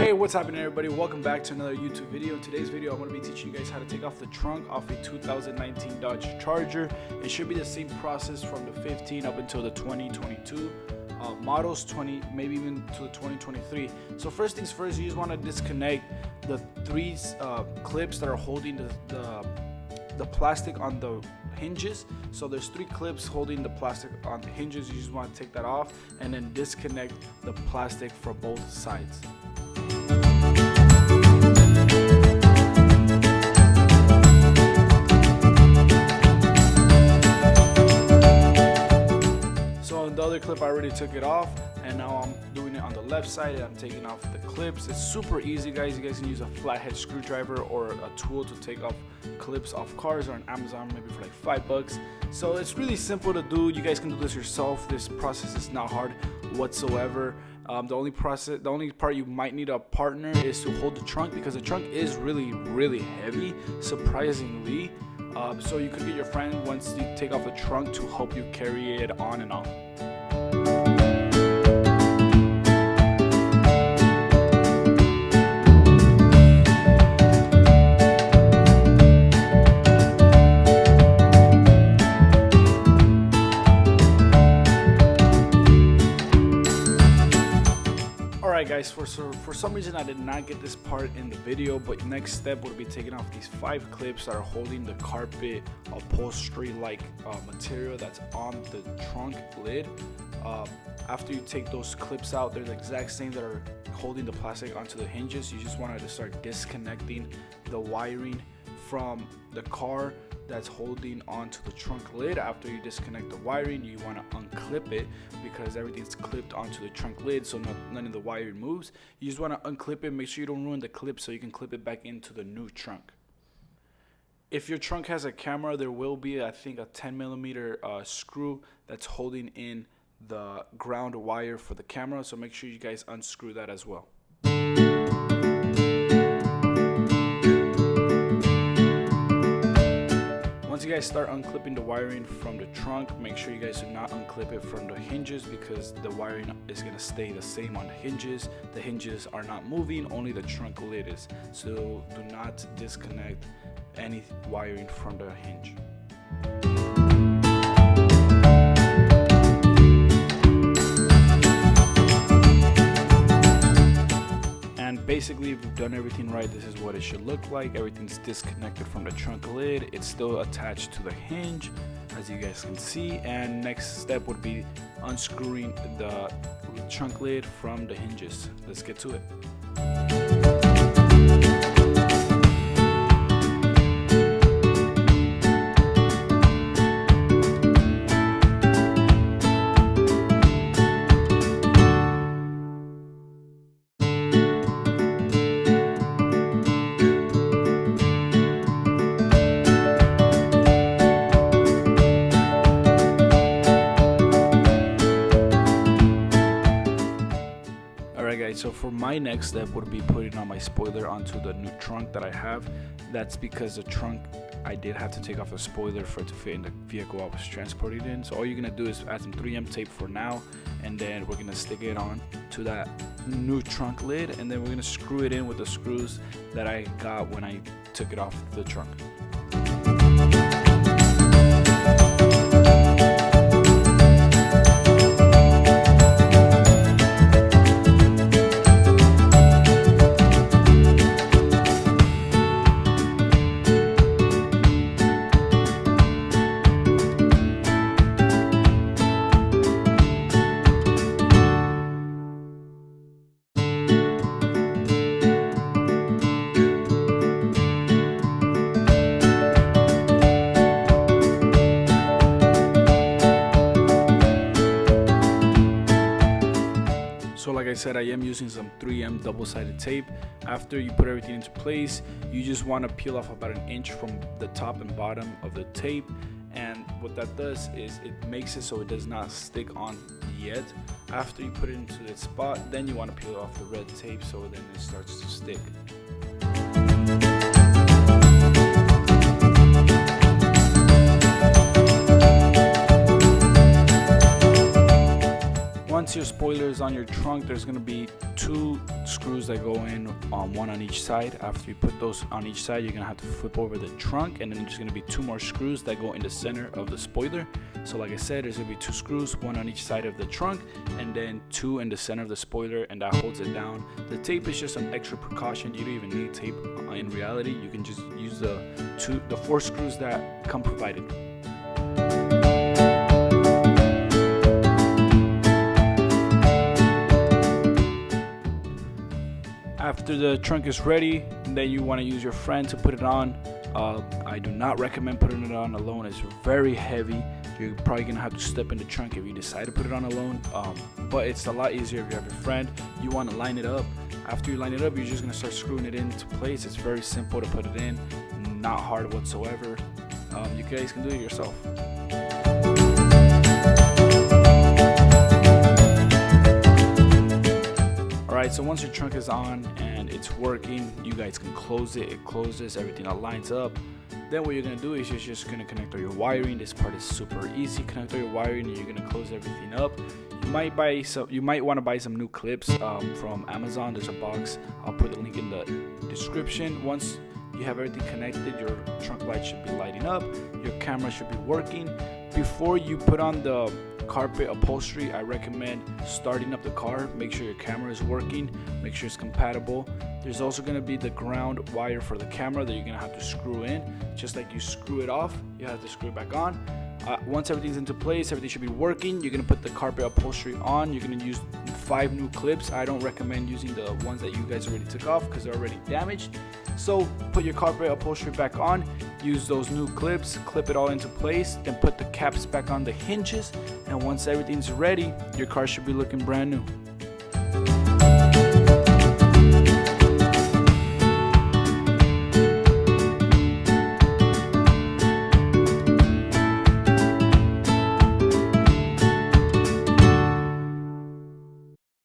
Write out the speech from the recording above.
Hey, what's happening everybody? Welcome back to another YouTube video. In today's video, I'm going to be teaching you guys how to take off the trunk off a 2019 Dodge Charger. It should be the same process from the 15 up until the 2022 models, maybe even to the 2023. So first things first, you just want to disconnect the three clips that are holding the plastic on the hinges. So there's three clips holding the plastic on the hinges. You just want to take that off and then disconnect the plastic from both sides. So on the other clip I already took it off, and now I'm doing it on the left side and I'm taking off the clips. It's super easy, guys. You guys can use a flathead screwdriver or a tool to take off clips off cars, or on Amazon maybe for like $5. So it's really simple to do. You guys can do this yourself. This process is not hard whatsoever. The only part you might need a partner is to hold the trunk, because the trunk is really heavy, surprisingly. So you could get your friend, once you take off the trunk, to help you carry it on and off. Alright guys, for some reason I did not get this part in the video, but next step would be taking off these 5 clips that are holding the carpet upholstery like material that's on the trunk lid. After you take those clips out, they're the exact same that are holding the plastic onto the hinges. You just wanted to start disconnecting the wiring from the car that's holding onto the trunk lid. After you disconnect the wiring, you want to unclip it, because everything's clipped onto the trunk lid, so none of the wiring moves. You just want to unclip it, make sure you don't ruin the clip, so you can clip it back into the new trunk. If your trunk has a camera, there will be, I think, a 10mm screw that's holding in the ground wire for the camera, so make sure you guys unscrew that as well. Once you guys start unclipping the wiring from the trunk, make sure you guys do not unclip it from the hinges, because the wiring is going to stay the same on the hinges. The hinges are not moving, only the trunk lid is. So do not disconnect any wiring from the hinge. And basically, if you've done everything right, this is what it should look like. Everything's disconnected from the trunk lid. It's still attached to the hinge, as you guys can see. And next step would be unscrewing the trunk lid from the hinges. Let's get to it. So for my next step would be putting on my spoiler onto the new trunk that I have. That's because the trunk, I did have to take off a spoiler for it to fit in the vehicle I was transporting in. So all you're gonna do is add some 3M tape for now, and then we're gonna stick it on to that new trunk lid, and then we're gonna screw it in with the screws that I got when I took it off the trunk. So like I said, I am using some 3M double-sided tape. After you put everything into place, you just want to peel off about 1 inch from the top and bottom of the tape. And what that does is it makes it so it does not stick on yet. After you put it into its spot, then you want to peel off the red tape so then it starts to stick. once your spoiler is on your trunk, there's going to be 2 screws that go in, one on each side. After you put those on each side, you're going to have to flip over the trunk, and then there's going to be 2 more screws that go in the center of the spoiler. So like I said, there's going to be 2 screws, 1 on each side of the trunk, and then 2 in the center of the spoiler, and that holds it down. The tape is just an extra precaution. You don't even need tape in reality. You can just use the 4 screws that come provided. After the trunk is ready, then you want to use your friend to put it on. I do not recommend putting it on alone. It's very heavy. You're probably gonna have to step in the trunk if you decide to put it on alone. But it's a lot easier if you have your friend. You want to line it up. After you line it up, you're just gonna start screwing it into place. It's very simple to put it in, not hard whatsoever. You guys can do it yourself. Alright, so once your trunk is on and it's working, you guys can close it. It closes, everything all lines up. Then what you're going to do is you're just going to connect all your wiring. This part is super easy. Connect all your wiring and you're going to close everything up. You might want to buy some new clips from Amazon. There's a box. I'll put the link in the description. Once you have everything connected, your trunk light should be lighting up. Your camera should be working. Before you put on the carpet upholstery, I recommend starting up the car. Make sure your camera is working, make sure it's compatible. There's also going to be the ground wire for the camera that you're going to have to screw in. Just like you screw it off, you have to screw it back on. Once everything's into place, everything should be working. You're going to put the carpet upholstery on. You're going to use 5 new clips. I don't recommend using the ones that you guys already took off because they're already damaged. So put your carpet upholstery back on, use those new clips, clip it all into place, then put the caps back on the hinges, and once everything's ready, your car should be looking brand new.